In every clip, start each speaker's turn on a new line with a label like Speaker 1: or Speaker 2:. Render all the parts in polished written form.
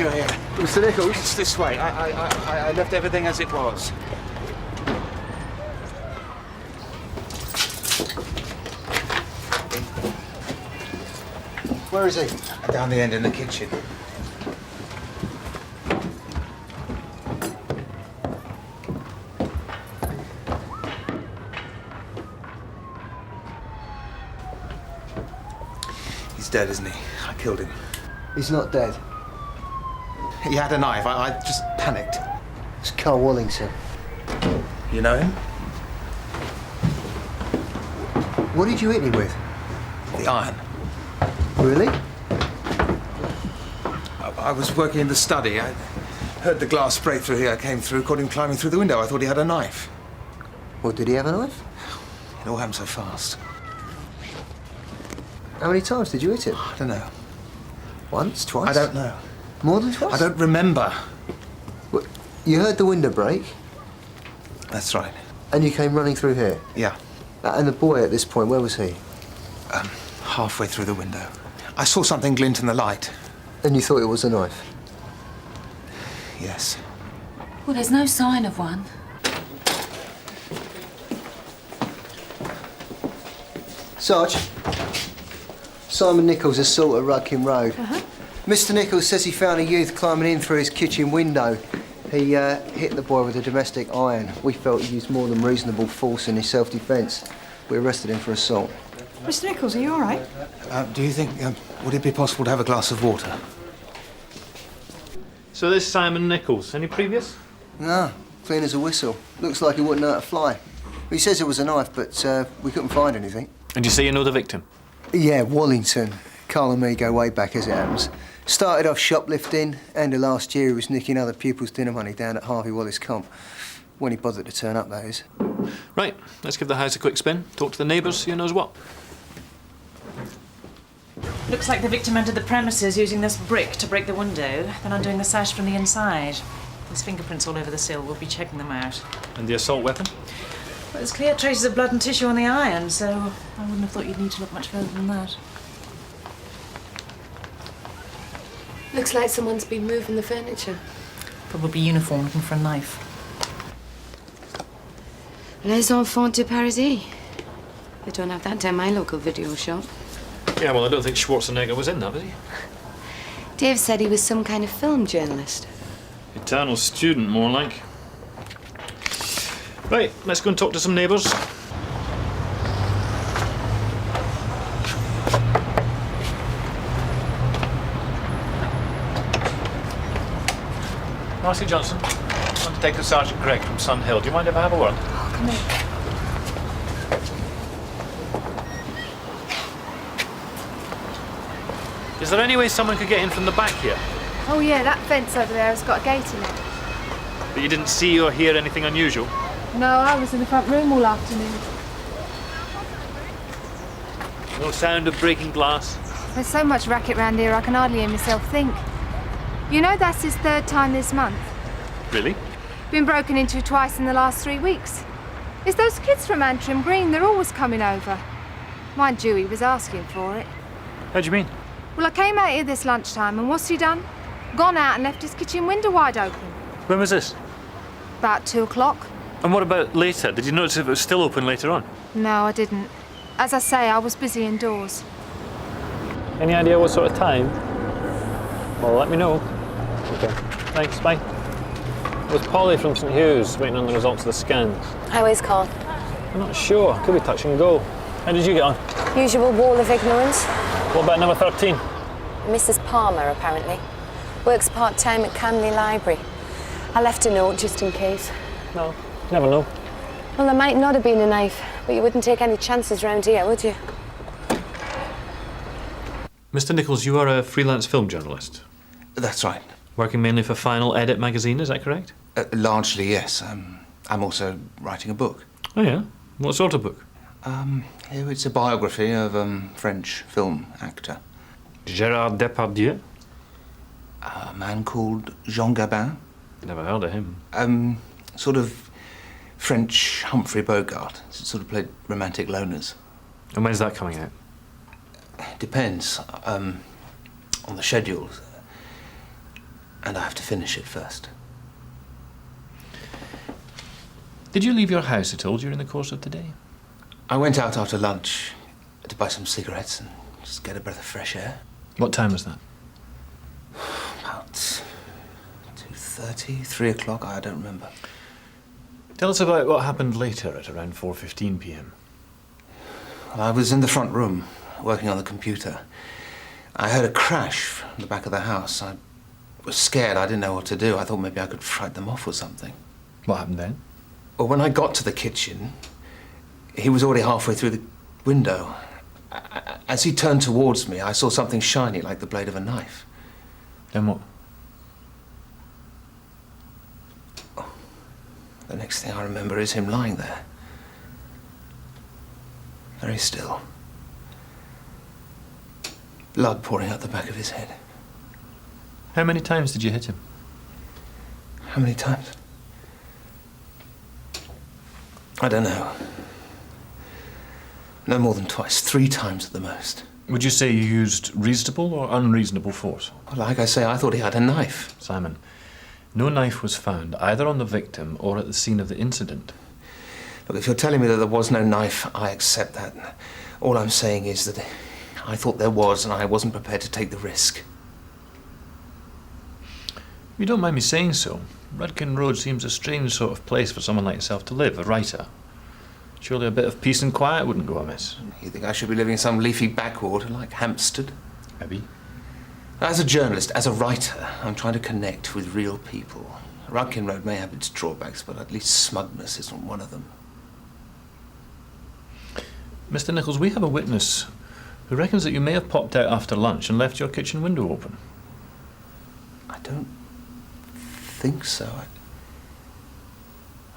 Speaker 1: you're here.
Speaker 2: Mr. Nichols?
Speaker 1: It's this way. I left everything as it was.
Speaker 2: Where is he?
Speaker 1: Down the end in the kitchen. He's dead, isn't he? I killed him.
Speaker 2: He's not dead.
Speaker 1: He had a knife. I just panicked.
Speaker 2: It's Carl Wallington.
Speaker 1: You know him?
Speaker 2: What did you hit him with?
Speaker 1: The iron.
Speaker 2: Really?
Speaker 1: I was working in the study. I heard the glass break through here. I came through, caught him climbing through the window. I thought he had a knife.
Speaker 2: Well, did he have a knife?
Speaker 1: It all happened so fast.
Speaker 2: How many times did you hit him?
Speaker 1: I don't know.
Speaker 2: Once? Twice?
Speaker 1: I don't know.
Speaker 2: More than twice?
Speaker 1: I don't remember.
Speaker 2: What, you heard the window break?
Speaker 1: That's right.
Speaker 2: And you came running through here?
Speaker 1: Yeah.
Speaker 2: And the boy at this point, where was he?
Speaker 1: Halfway through the window. I saw something glint in the light.
Speaker 2: And you thought it was a knife?
Speaker 1: Yes.
Speaker 3: Well, there's no sign of one.
Speaker 2: Sarge. Simon Nichols, assault at Rudkin Road.
Speaker 3: Uh-huh.
Speaker 2: Mr. Nichols says he found a youth climbing in through his kitchen window. He hit the boy with a domestic iron. We felt he used more than reasonable force in his self-defence. We arrested him for assault.
Speaker 4: Mr. Nichols, are you all right?
Speaker 1: Do you think, would it be possible to have a glass of water?
Speaker 5: So this Simon Nichols, any previous?
Speaker 2: No, clean as a whistle. Looks like he wouldn't know how to fly. He says it was a knife, but we couldn't find anything.
Speaker 5: And you say you know the victim?
Speaker 2: Yeah, Wallington. Carl and me go way back, as it happens. Started off shoplifting. End of last year, he was nicking other people's dinner money down at Harvey Wallace Comp. When he bothered to turn up, that is.
Speaker 5: Right, let's give the house a quick spin. Talk to the neighbours, who knows what.
Speaker 4: Looks like the victim entered the premises using this brick to break the window, then undoing the sash from the inside. There's fingerprints all over the sill. We'll be checking them out.
Speaker 5: And the assault weapon?
Speaker 4: Well, there's clear traces of blood and tissue on the iron, so I wouldn't have thought you'd need to look much further than that.
Speaker 3: Looks like someone's been moving the furniture.
Speaker 4: Probably uniform, looking for a knife.
Speaker 3: Les enfants de Paris. They don't have that down my local video shop.
Speaker 5: Yeah, well, I don't think Schwarzenegger was in that, was he?
Speaker 3: Dave said he was some kind of film journalist.
Speaker 5: Eternal student, more like. Right, let's go and talk to some neighbours. Marcy Johnson, I want to take the Sergeant Greig from Sun Hill. Do you mind if I have a word?
Speaker 3: Oh, come in.
Speaker 5: Is there any way someone could get in from the back here?
Speaker 6: Oh yeah, that fence over there has got a gate in it.
Speaker 5: But you didn't see or hear anything unusual?
Speaker 6: No, I was in the front room all afternoon.
Speaker 5: No sound of breaking glass?
Speaker 6: There's so much racket round here I can hardly hear myself think. You know that's his third time this month.
Speaker 5: Really?
Speaker 6: Been broken into twice in the last 3 weeks. It's those kids from Antrim Green, they're always coming over. Mind you, he was asking for it.
Speaker 5: How do you mean?
Speaker 6: Well, I came out here this lunchtime and what's he done? Gone out and left his kitchen window wide open.
Speaker 5: When was this?
Speaker 6: About 2 o'clock.
Speaker 5: And what about later? Did you notice if it was still open later on?
Speaker 6: No, I didn't. As I say, I was busy indoors.
Speaker 5: Any idea what sort of time? Well, let me know. Okay. Thanks, bye. It was Polly from St Hugh's waiting on the results of the scans.
Speaker 7: Highways call.
Speaker 5: I'm not sure. Could be touch and go. How did you get on?
Speaker 7: Usual wall of ignorance.
Speaker 5: What about number 13?
Speaker 7: Mrs. Palmer, apparently. Works part-time at Canley Library. I left a note just in case.
Speaker 5: No, never know.
Speaker 7: Well, there might not have been a knife, but you wouldn't take any chances round here, would you?
Speaker 5: Mr. Nichols, you are a freelance film journalist.
Speaker 1: That's right.
Speaker 5: Working mainly for Final Edit magazine, is that correct?
Speaker 1: Largely, yes. I'm also writing a book.
Speaker 5: Oh, yeah? What sort of book?
Speaker 1: It's a biography of a French film actor.
Speaker 5: Gérard Depardieu?
Speaker 1: A man called Jean Gabin.
Speaker 5: Never heard of him.
Speaker 1: Sort of French Humphrey Bogart. Sort of played romantic loners.
Speaker 5: And when's that coming out?
Speaker 1: Depends on the schedule. And I have to finish it first.
Speaker 8: Did you leave your house at all during the course of the day?
Speaker 1: I went out after lunch to buy some cigarettes and just get a breath of fresh air.
Speaker 8: What time was that?
Speaker 1: About 2:30, 3 o'clock, I don't remember.
Speaker 8: Tell us about what happened later at around 4:15 p.m.
Speaker 1: Well, I was in the front room, working on the computer. I heard a crash from the back of the house. I was scared. I didn't know what to do. I thought maybe I could frighten them off or something.
Speaker 8: What happened then?
Speaker 1: Well, when I got to the kitchen, he was already halfway through the window. As he turned towards me, I saw something shiny like the blade of a knife.
Speaker 8: Then what?
Speaker 1: The next thing I remember is him lying there. Very still. Blood pouring out the back of his head.
Speaker 8: How many times did you hit him?
Speaker 1: How many times? I don't know. No more than twice. 3 times at the most.
Speaker 8: Would you say you used reasonable or unreasonable force?
Speaker 1: Well, like I say, I thought he had a knife.
Speaker 8: Simon, no knife was found either on the victim or at the scene of the incident.
Speaker 1: Look, if you're telling me that there was no knife, I accept that. All I'm saying is that I thought there was, and I wasn't prepared to take the risk.
Speaker 8: If you don't mind me saying so, Rudkin Road seems a strange sort of place for someone like yourself to live, a writer. Surely a bit of peace and quiet wouldn't go amiss.
Speaker 1: You think I should be living in some leafy backwater like Hampstead?
Speaker 8: Maybe.
Speaker 1: As a journalist, as a writer, I'm trying to connect with real people. Rudkin Road may have its drawbacks, but at least smugness isn't one of them.
Speaker 8: Mr. Nichols, we have a witness who reckons that you may have popped out after lunch and left your kitchen window open.
Speaker 1: I don't think so.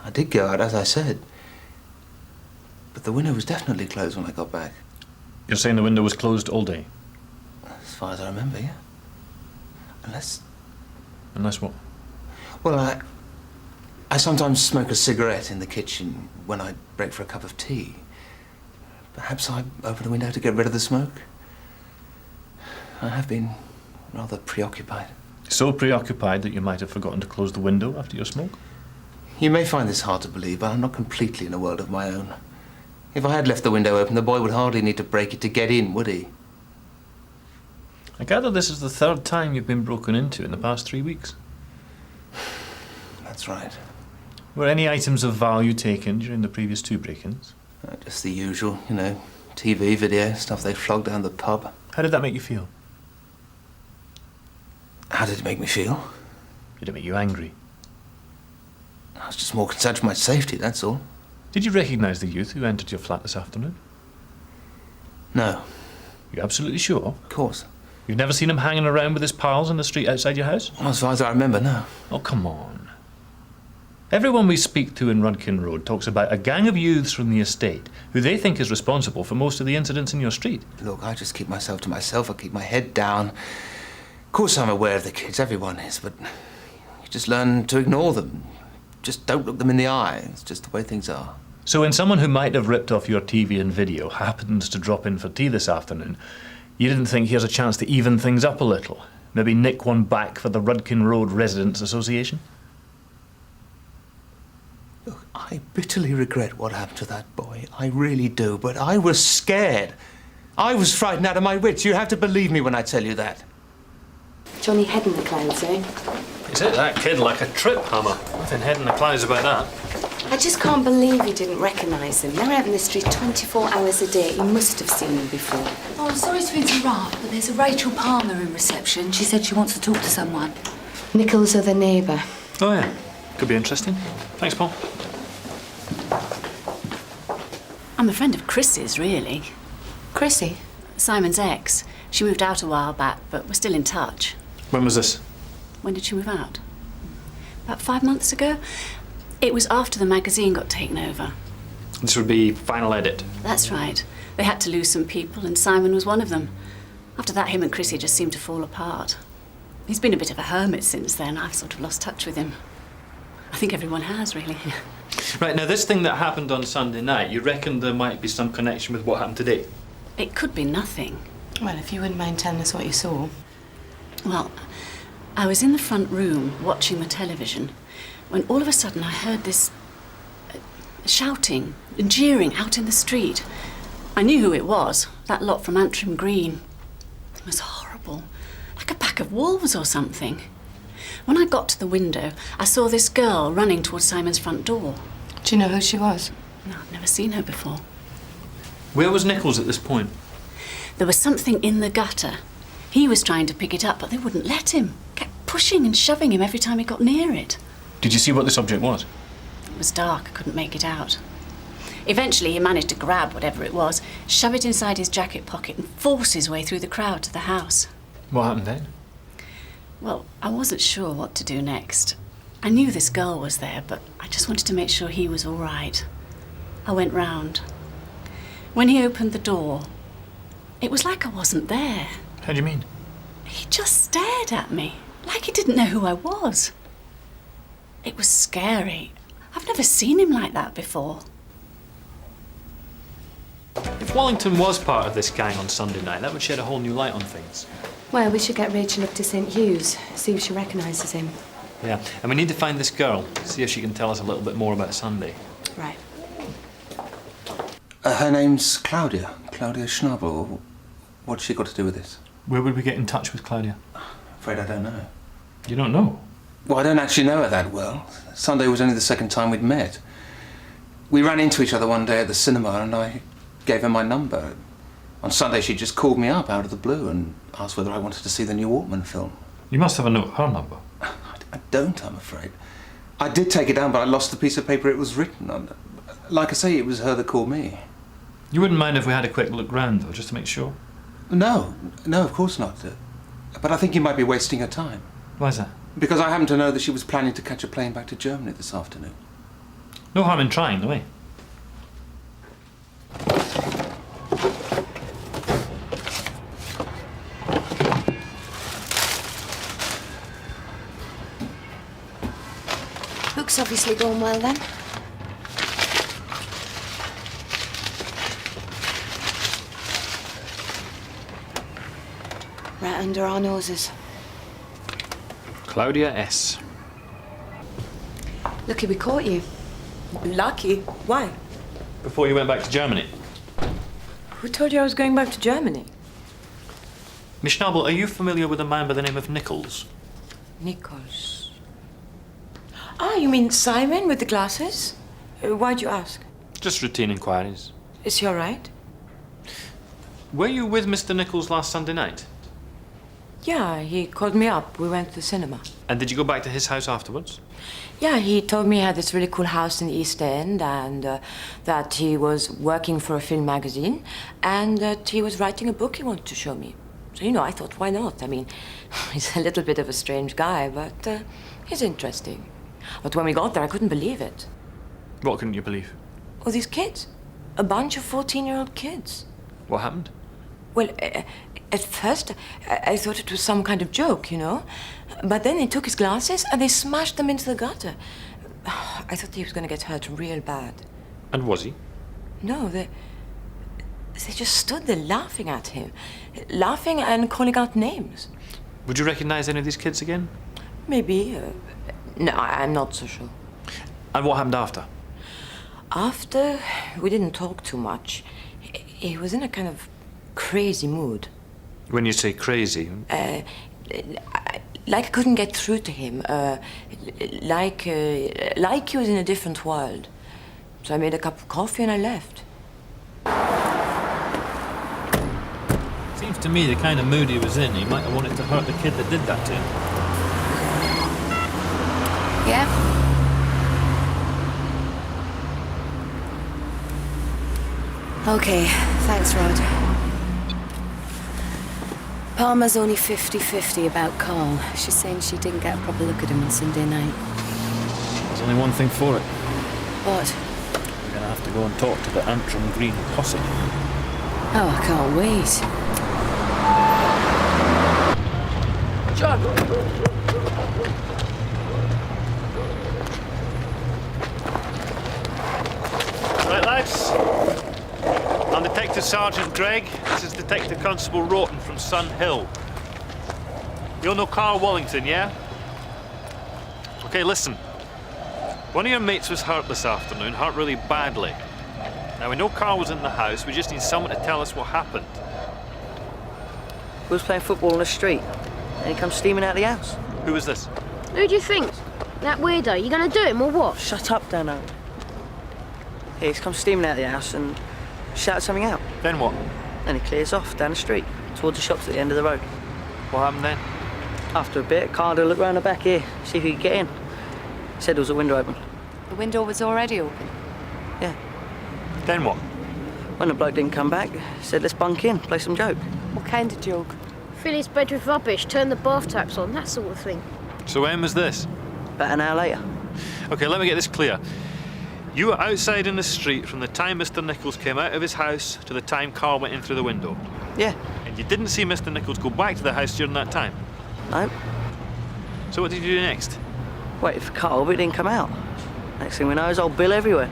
Speaker 1: I did go out, as I said. But the window was definitely closed when I got back.
Speaker 8: You're saying the window was closed all day?
Speaker 1: As far as I remember, yeah. Unless...
Speaker 8: Unless what?
Speaker 1: Well, I sometimes smoke a cigarette in the kitchen when I break for a cup of tea. Perhaps I opened the window to get rid of the smoke. I have been rather preoccupied.
Speaker 8: So preoccupied that you might have forgotten to close the window after your smoke?
Speaker 1: You may find this hard to believe, but I'm not completely in a world of my own. If I had left the window open, the boy would hardly need to break it to get in, would he?
Speaker 8: I gather this is the 3rd time you've been broken into in the past 3 weeks.
Speaker 1: That's right.
Speaker 8: Were any items of value taken during the previous 2 break-ins?
Speaker 1: Just the usual, you know, TV, video, stuff they flogged down the pub.
Speaker 8: How did that make you feel?
Speaker 1: How did it make me feel?
Speaker 8: Did it make you angry?
Speaker 1: I was just more concerned for my safety, that's all.
Speaker 8: Did you recognise the youth who entered your flat this afternoon?
Speaker 1: No.
Speaker 8: You're absolutely sure?
Speaker 1: Of course.
Speaker 8: You've never seen him hanging around with his pals in the street outside your house?
Speaker 1: Well, as far as I remember, no.
Speaker 8: Oh, come on. Everyone we speak to in Rudkin Road talks about a gang of youths from the estate who they think is responsible for most of the incidents in your street.
Speaker 1: Look, I just keep myself to myself. I keep my head down. Of course I'm aware of the kids, everyone is, but you just learn to ignore them. Just don't look them in the eye. It's just the way things are.
Speaker 8: So when someone who might have ripped off your TV and video happens to drop in for tea this afternoon, you didn't think here's a chance to even things up a little? Maybe nick one back for the Rudkin Road Residents Association?
Speaker 1: Look, I bitterly regret what happened to that boy. I really do, but I was scared. I was frightened out of my wits. You have to believe me when I tell you that.
Speaker 3: Johnny head in the clouds, eh?
Speaker 8: He's hit that kid like a trip hammer. Nothing head in the clouds about that.
Speaker 3: I just can't believe he didn't recognise him. They're out in the street 24 hours a day. He must have seen him before.
Speaker 9: Oh, I'm sorry to interrupt, but there's a Rachel Palmer in reception. She said she wants to talk to someone.
Speaker 3: Nichols' other neighbour.
Speaker 8: Oh, yeah. Could be interesting. Thanks, Paul.
Speaker 10: I'm a friend of Chris's, really.
Speaker 3: Chrissy?
Speaker 10: Simon's ex. She moved out a while back, but we're still in touch.
Speaker 8: When was this?
Speaker 10: When did she move out? About 5 months ago. It was after the magazine got taken over.
Speaker 8: This would be final edit.
Speaker 10: That's right. They had to lose some people, and Simon was one of them. After that, him and Chrissy just seemed to fall apart. He's been a bit of a hermit since then. I've sort of lost touch with him. I think everyone has, really.
Speaker 8: Right, now this thing that happened on Sunday night, you reckon there might be some connection with what happened today?
Speaker 10: It could be nothing.
Speaker 3: Well, if you wouldn't mind telling us what you saw.
Speaker 10: Well, I was in the front room watching the television when all of a sudden I heard this shouting and jeering out in the street. I knew who it was, that lot from Antrim Green. It was horrible, like a pack of wolves or something. When I got to the window, I saw this girl running towards Simon's front door.
Speaker 3: Do you know who she was?
Speaker 10: No, I've never seen her before.
Speaker 5: Where was Nichols at this point?
Speaker 10: There was something in the gutter. He was trying to pick it up, but they wouldn't let him. Kept pushing and shoving him every time he got near it.
Speaker 8: Did you see what this object was?
Speaker 10: It was dark, I couldn't make it out. Eventually he managed to grab whatever it was, shove it inside his jacket pocket and force his way through the crowd to the house.
Speaker 5: What happened then?
Speaker 10: Well, I wasn't sure what to do next. I knew this girl was there, but I just wanted to make sure he was all right. I went round. When he opened the door, it was like I wasn't there.
Speaker 8: How do you mean?
Speaker 10: He just stared at me, like he didn't know who I was. It was scary. I've never seen him like that before.
Speaker 5: If Wallington was part of this gang on Sunday night, that would shed a whole new light on things.
Speaker 3: Well, we should get Rachel up to St Hugh's, see if she recognises him.
Speaker 5: Yeah, and we need to find this girl, see if she can tell us a little bit more about Sunday.
Speaker 3: Right.
Speaker 1: Her name's Claudia. Claudia Schnabel. What's she got to do with this?
Speaker 5: Where would we get in touch with Claudia?
Speaker 1: I'm afraid I don't know.
Speaker 5: You don't know?
Speaker 1: Well, I don't actually know her that well. Sunday was only the second time we'd met. We ran into each other one day at the cinema and I gave her my number. On Sunday she just called me up out of the blue and asked whether I wanted to see the new Walkman film.
Speaker 5: You must have a note of her number.
Speaker 1: I don't, I'm afraid. I did take it down, but I lost the piece of paper it was written on. Like I say, it was her that called me.
Speaker 5: You wouldn't mind if we had a quick look round, though, just to make sure?
Speaker 1: No, of course not. But I think you might be wasting her time.
Speaker 5: Why's that?
Speaker 1: Because I happen to know that she was planning to catch a plane back to Germany this afternoon.
Speaker 5: No harm in trying, though, eh?
Speaker 3: Book's obviously going well then. Right under our noses.
Speaker 5: Claudia S.
Speaker 3: Lucky we caught you.
Speaker 11: Lucky? Why?
Speaker 5: Before you went back to Germany.
Speaker 11: Who told you I was going back to Germany?
Speaker 5: Miss Schnabel, are you familiar with a man by the name of Nichols?
Speaker 11: Nichols. Ah, you mean Simon with the glasses? Why'd you ask?
Speaker 5: Just routine inquiries.
Speaker 11: Is he all right?
Speaker 5: Were you with Mr. Nichols last Sunday night?
Speaker 11: Yeah, he called me up. We went to the cinema.
Speaker 5: And did you go back to his house afterwards?
Speaker 11: Yeah, he told me he had this really cool house in the East End and that he was working for a film magazine and that he was writing a book he wanted to show me. So, I thought, why not? I mean, he's a little bit of a strange guy, but he's interesting. But when we got there, I couldn't believe it.
Speaker 5: What couldn't you believe?
Speaker 11: Oh, these kids. A bunch of 14-year-old kids.
Speaker 5: What happened?
Speaker 11: Well, at first, I thought it was some kind of joke, But then they took his glasses and they smashed them into the gutter. I thought he was going to get hurt real bad.
Speaker 5: And was he?
Speaker 11: No, they just stood there laughing at him. Laughing and calling out names.
Speaker 5: Would you recognize any of these kids again?
Speaker 11: Maybe. No, I'm not so sure.
Speaker 5: And what happened after?
Speaker 11: After, we didn't talk too much. He was in a kind of crazy mood.
Speaker 5: When you say crazy?
Speaker 11: Like I couldn't get through to him. Like he was in a different world. So I made a cup of coffee and I left.
Speaker 5: Seems to me the kind of mood he was in, he might have wanted to hurt the kid that did that to him.
Speaker 6: Yeah?
Speaker 3: OK, thanks, Rod. Palmer's only 50-50 about Carl. She's saying she didn't get a proper look at him on Sunday night.
Speaker 5: There's only one thing for it.
Speaker 3: What?
Speaker 5: We're gonna have to go and talk to the Antrim Green posse.
Speaker 3: Oh, I can't wait.
Speaker 11: John!
Speaker 5: Right, lads. I'm Detective Sergeant Greig. This is Detective Constable Rawton from Sun Hill.
Speaker 8: You're no Carl Wallington, yeah? Okay, listen. One of your mates was hurt this afternoon, hurt really badly. Now, we know Carl was in the house, we just need someone to tell us what happened.
Speaker 12: We was playing football on the street, and he comes steaming out of the house.
Speaker 8: Who was this?
Speaker 13: Who do you think? That weirdo? You gonna do him or what?
Speaker 12: Shut up, Dano. Yeah, he's come steaming out of the house and shouted something out.
Speaker 8: Then what?
Speaker 12: Then he clears off down the street, towards the shops at the end of the road.
Speaker 8: What happened then?
Speaker 12: After a bit, Carl had a look round the back here, see if he could get in. He said there was a window open.
Speaker 7: The window was already open.
Speaker 12: Yeah.
Speaker 8: Then what?
Speaker 12: When the bloke didn't come back, he said, let's bunk in, play some joke.
Speaker 7: What kind of joke?
Speaker 13: Fill his bed with rubbish, turn the bath taps on, that sort of thing.
Speaker 8: So when was this?
Speaker 12: About an hour later.
Speaker 8: Okay, let me get this clear. You were outside in the street from the time Mr. Nichols came out of his house to the time Carl went in through the window.
Speaker 12: Yeah.
Speaker 8: And you didn't see Mr. Nichols go back to the house during that time?
Speaker 12: No.
Speaker 8: So what did you do next?
Speaker 12: Waited for Carl, but he didn't come out. Next thing we know, there's old Bill everywhere.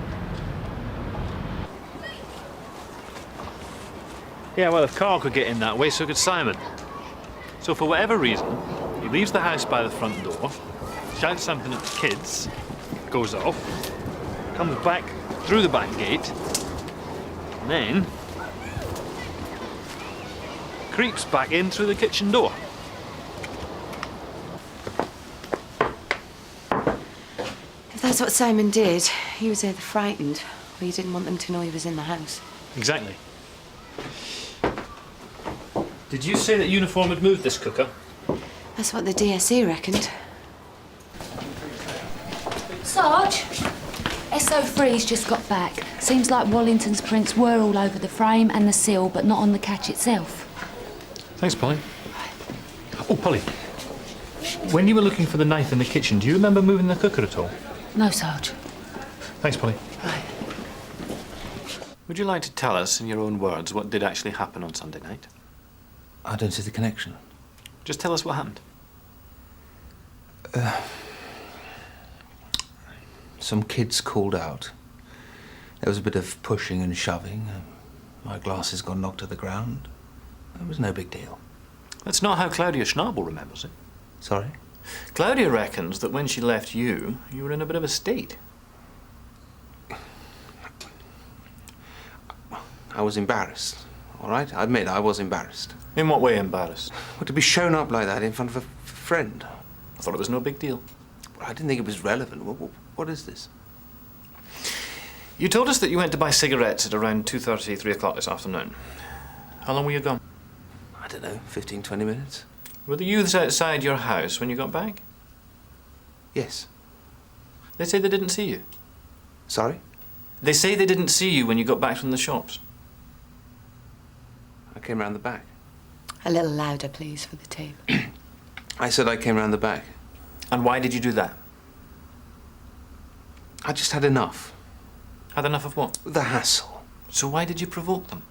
Speaker 8: Yeah, well, if Carl could get in that way, so could Simon. So for whatever reason, he leaves the house by the front door, shouts something at the kids, goes off, comes back through the back gate, and then creeps back in through the kitchen door.
Speaker 3: If that's what Simon did, he was either frightened or he didn't want them to know he was in the house.
Speaker 8: Exactly. Did you say that uniform had moved this cooker?
Speaker 3: That's what the DSE reckoned.
Speaker 9: Sarge, SO3's just got back. Seems like Wallington's prints were all over the frame and the sill, but not on the catch itself.
Speaker 8: Thanks, Polly. Oh, Polly. When you were looking for the knife in the kitchen, do you remember moving the cooker at all?
Speaker 9: No, Sarge.
Speaker 8: Thanks, Polly.
Speaker 9: Right.
Speaker 8: Would you like to tell us, in your own words, what did actually happen on Sunday night?
Speaker 1: I don't see the connection.
Speaker 8: Just tell us what happened.
Speaker 1: Some kids called out. There was a bit of pushing and shoving. My glasses got knocked to the ground. It was no big deal.
Speaker 8: That's not how Claudia Schnabel remembers it.
Speaker 1: Sorry?
Speaker 8: Claudia reckons that when she left you, you were in a bit of a state.
Speaker 1: I was embarrassed, all right? I admit I was embarrassed.
Speaker 8: In what way embarrassed?
Speaker 1: Well, to be shown up like that in front of a friend.
Speaker 8: I thought it was no big deal.
Speaker 1: Well, I didn't think it was relevant. What is this?
Speaker 8: You told us that you went to buy cigarettes at around 2:30, 3 o'clock this afternoon. How long were you gone?
Speaker 1: I don't know, 15, 20 minutes.
Speaker 8: Were the youths outside your house when you got back?
Speaker 1: Yes.
Speaker 8: They say they didn't see you.
Speaker 1: Sorry?
Speaker 8: They say they didn't see you when you got back from the shops.
Speaker 1: I came round the back.
Speaker 3: A little louder, please, for the tape.
Speaker 1: I said I came round the back.
Speaker 8: And why did you do that?
Speaker 1: I just had enough.
Speaker 8: Had enough of what?
Speaker 1: The hassle.
Speaker 8: So why did you provoke them?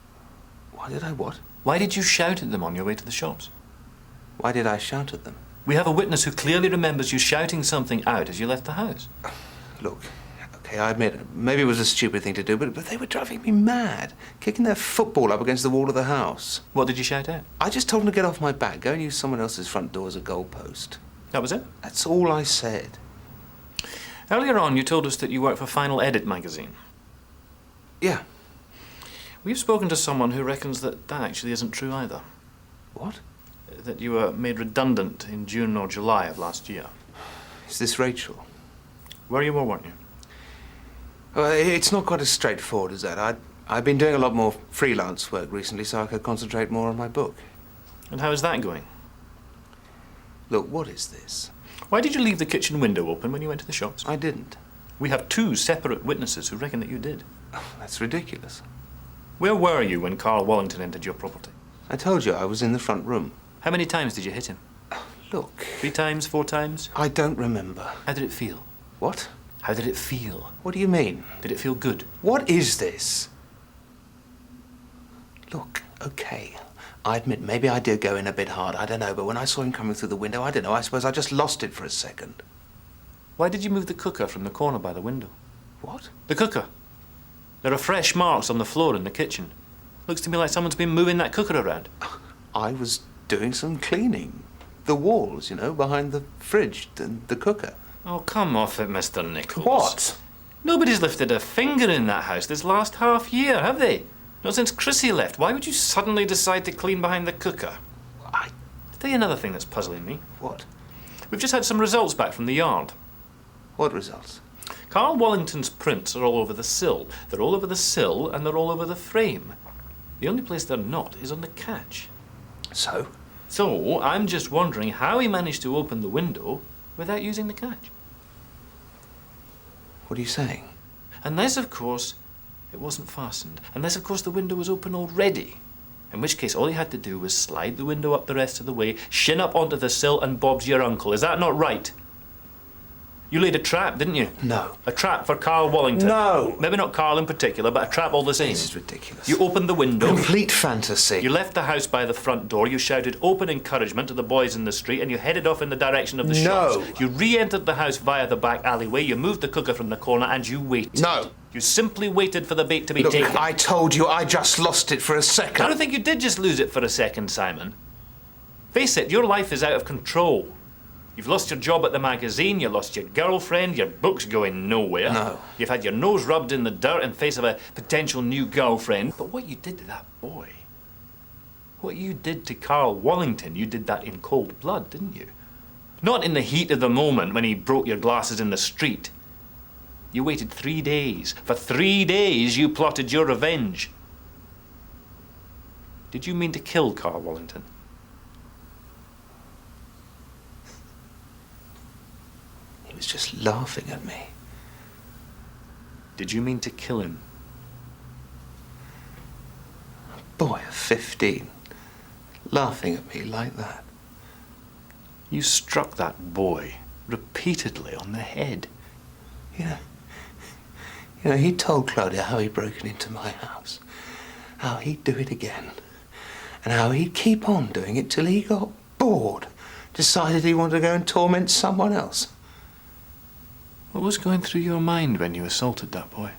Speaker 1: Why did I what?
Speaker 8: Why did you shout at them on your way to the shops?
Speaker 1: Why did I shout at them?
Speaker 8: We have a witness who clearly remembers you shouting something out as you left the house.
Speaker 1: Look, okay, I admit it. Maybe it was a stupid thing to do, but they were driving me mad. Kicking their football up against the wall of the house.
Speaker 8: What did you shout out?
Speaker 1: I just told them to get off my back. Go and use someone else's front door as a goalpost.
Speaker 8: That was it?
Speaker 1: That's all I said.
Speaker 8: Earlier on, you told us that you work for Final Edit magazine.
Speaker 1: Yeah.
Speaker 8: We've spoken to someone who reckons that that actually isn't true either.
Speaker 1: What?
Speaker 8: That you were made redundant in June or July of last year.
Speaker 1: Is this Rachel?
Speaker 8: Were you or weren't you?
Speaker 1: Well, it's not quite as straightforward as that. I've been doing a lot more freelance work recently so I could concentrate more on my book.
Speaker 8: And how is that going?
Speaker 1: Look, what is this?
Speaker 8: Why did you leave the kitchen window open when you went to the shops?
Speaker 1: I didn't.
Speaker 8: We have 2 separate witnesses who reckon that you did.
Speaker 1: Oh, that's ridiculous.
Speaker 8: Where were you when Carl Wallington entered your property?
Speaker 1: I told you I was in the front room.
Speaker 8: How many times did you hit him?
Speaker 1: Look.
Speaker 8: 3 times, 4 times?
Speaker 1: I don't remember.
Speaker 8: How did it feel?
Speaker 1: What?
Speaker 8: How did it feel?
Speaker 1: What do you mean?
Speaker 8: Did it feel good?
Speaker 1: What is this? Look, okay. I admit maybe I did go in a bit hard, I don't know, but when I saw him coming through the window, I don't know, I suppose I just lost it for a second.
Speaker 8: Why did you move the cooker from the corner by the window?
Speaker 1: What?
Speaker 8: The cooker. There are fresh marks on the floor in the kitchen. Looks to me like someone's been moving that cooker around.
Speaker 1: I was doing some cleaning. the walls, you know, behind the fridge and the cooker.
Speaker 8: Oh, come off it, Mr. Nichols.
Speaker 1: What?
Speaker 8: Nobody's lifted a finger in that house this last half year, have they? Not since Chrissy left. Why would you suddenly decide to clean behind the cooker? I'll tell you another thing that's puzzling me.
Speaker 1: What?
Speaker 8: We've just had some results back from the yard.
Speaker 1: What results?
Speaker 8: Carl Wallington's prints are all over the sill. They're all over the sill and they're all over the frame. The only place they're not is on the catch.
Speaker 1: So?
Speaker 8: So, I'm just wondering how he managed to open the window without using the catch.
Speaker 1: What are you saying?
Speaker 8: Unless, of course, it wasn't fastened. Unless, of course, the window was open already. In which case, all he had to do was slide the window up the rest of the way, shin up onto the sill, and Bob's your uncle. Is that not right? You laid a trap, didn't you?
Speaker 1: No.
Speaker 8: A trap for Carl Wallington?
Speaker 1: No.
Speaker 8: Maybe not Carl in particular, but a trap all the same.
Speaker 1: This is ridiculous.
Speaker 8: You opened the window.
Speaker 1: Complete fantasy.
Speaker 8: You left the house by the front door, you shouted open encouragement to the boys in the street, and you headed off in the direction of the shops. You re-entered the house via the back alleyway, you moved the cooker from the corner, and you waited.
Speaker 1: No.
Speaker 8: You simply waited for the bait to be
Speaker 1: Look,
Speaker 8: taken.
Speaker 1: I told you I just lost it for a second.
Speaker 8: I don't think you did just lose it for a second, Simon. Face it, your life is out of control. You've lost your job at the magazine, you lost your girlfriend, your book's going nowhere.
Speaker 1: No.
Speaker 8: You've had your nose rubbed in the dirt in face of a potential new girlfriend. But what you did to that boy, what you did to Carl Wallington, you did that in cold blood, didn't you? Not in the heat of the moment when he broke your glasses in the street. You waited 3 days. For 3 days you plotted your revenge. Did you mean to kill Carl Wallington?
Speaker 1: He was just laughing at me.
Speaker 8: Did you mean to kill him?
Speaker 1: A boy of 15, laughing at me like that.
Speaker 8: You struck that boy repeatedly on the head.
Speaker 1: You know, he told Claudia how he'd broken into my house, how he'd do it again, and how he'd keep on doing it till he got bored, decided he wanted to go and torment someone else.
Speaker 8: What was going through your mind when you assaulted that boy?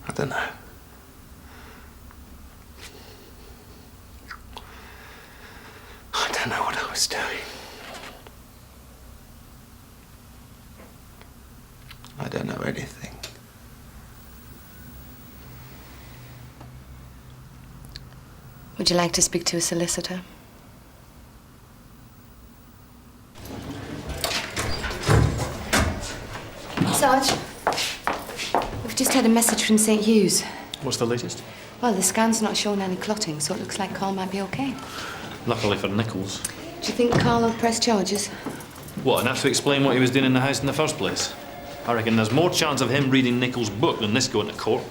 Speaker 1: I don't know. I don't know what I was doing. I don't know anything.
Speaker 3: Would you like to speak to a solicitor? Sarge, we've just had a message from St. Hugh's.
Speaker 8: What's the latest?
Speaker 3: Well, the scan's not showing any clotting, so it looks like Carl might be okay.
Speaker 8: Luckily for Nichols.
Speaker 3: Do you think Carl will press charges?
Speaker 8: What, enough to explain what he was doing in the house in the first place? I reckon there's more chance of him reading Nichols' book than this going to court.